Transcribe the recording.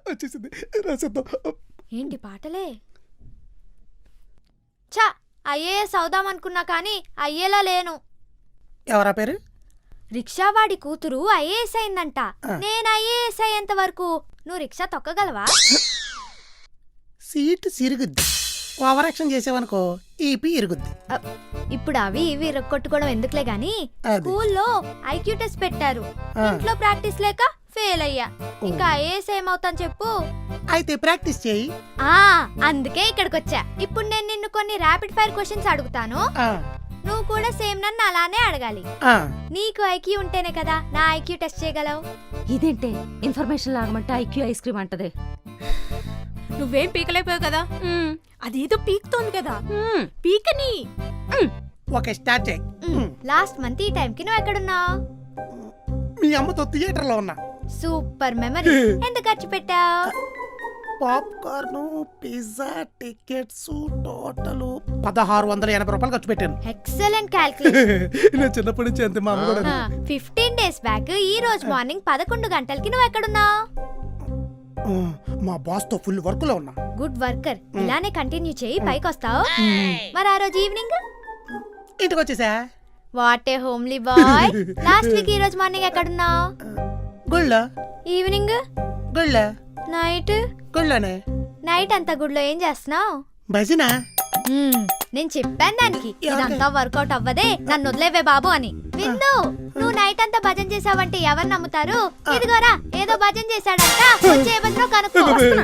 వచ్చేసింది రాసేద్దాం. ఏంటి పాటలే? చా ఐఏఎస్ అవుదామనుకున్నా కానీ అయ్యేలా లేను. ఎవరా పేరు? రిక్షావాడి కూతురు ఐఏఎస్ అయిందంట. నేను ఐఏఎస్ అయ్యేంత వరకు నువ్వు రిక్షా తొక్కగలవా? సీటు సిరుగుద్ది. ఓవర్ యాక్షన్ చేసేవనుకో ఈపీ ఇరుగుద్ది. ఇప్పుడు అవి ఇవి కొట్టుకోవడం ఎందుకులే గాని స్కూల్లో ఐక్యూ టెస్ట్ పెట్టారు. ఇంట్లో ప్రాక్టీస్ లేక ఫెయిల్ అయ్యా. ఇంకా ఐఏఎస్ ఏమవుతాను చెప్పు. అయితే ప్రాక్టీస్ చేయి. అందుకే ఇక్కడికి వచ్చా. ఇప్పుడు నేను నిన్ను కొన్ని ర్యాపిడ్ ఫైర్ క్వశ్చన్స్ అడుగుతాను. నువ్వు కూడా సేమ్ నన్ను అలానే అడగాలి. నీకు ఐక్యూ ఉంటేనే కదా నా ఐక్యూ టెస్ట్ చేయగలవు. ఇదేంటే ఇన్ఫర్మేషన్ లాగమంటే ఐక్యూ ఐస్ క్రీమ్ అంటది. నువ్వేం పీకలేకపోయావు కదా. అదేదో పీకుతోంది కదా, పీకని. ఓకే స్టార్ట్ చేయి. లాస్ట్ మంత్ ఈ టైం కి నువ్వు ఎక్కడున్నావు? మీ అమ్మతో థియేటర్ లో ఉన్నా. Super memory. ఎంత ఖర్చు పెట్టావు? పాప్కార్న్, పిజ్జా, టికెట్స్ టోటల్ 1680 రూపాయలు ఖర్చు పెట్టాను. Excellent calculation. నేను చిన్నప్పటి నుంచి అంతే. మా అమ్మ కూడా 15 days బ్యాక్ ఈ రోజు మార్నింగ్ 11 గంటలకి నువ్వు ఎక్కడున్నావు? మా బాస్ తో ఫుల్ వర్క్ లో ఉన్నా. Good worker. ఇలానే కంటిన్యూ చేయి, పైకి వస్తావు. మరి ఆ రోజు ఈవినింగ్ ఇంటికి వచ్చేసా. What a homely boy. Last week ఈ రోజు మార్నింగ్ ఎక్కడున్నావు? గుళ్ళో. ఈవినింగ్ గుళ్ళో. నైట్ గుళ్ళోనే. నైట్ అంతా గుడిలో ఏం చేస్తున్నావు? భజన. నేను చెప్పాను దానికి ఇదంతా వర్కౌట్ అవ్వదే, నన్ను వదిలేవే బాబు అని. విందు, నువ్వు నైట్ అంతా భజన చేసావంటే ఎవరు నమ్ముతారు? ఇదిగోరా ఏదో భజన చేశాడంట, వచ్చే బదులు కనుక్కో.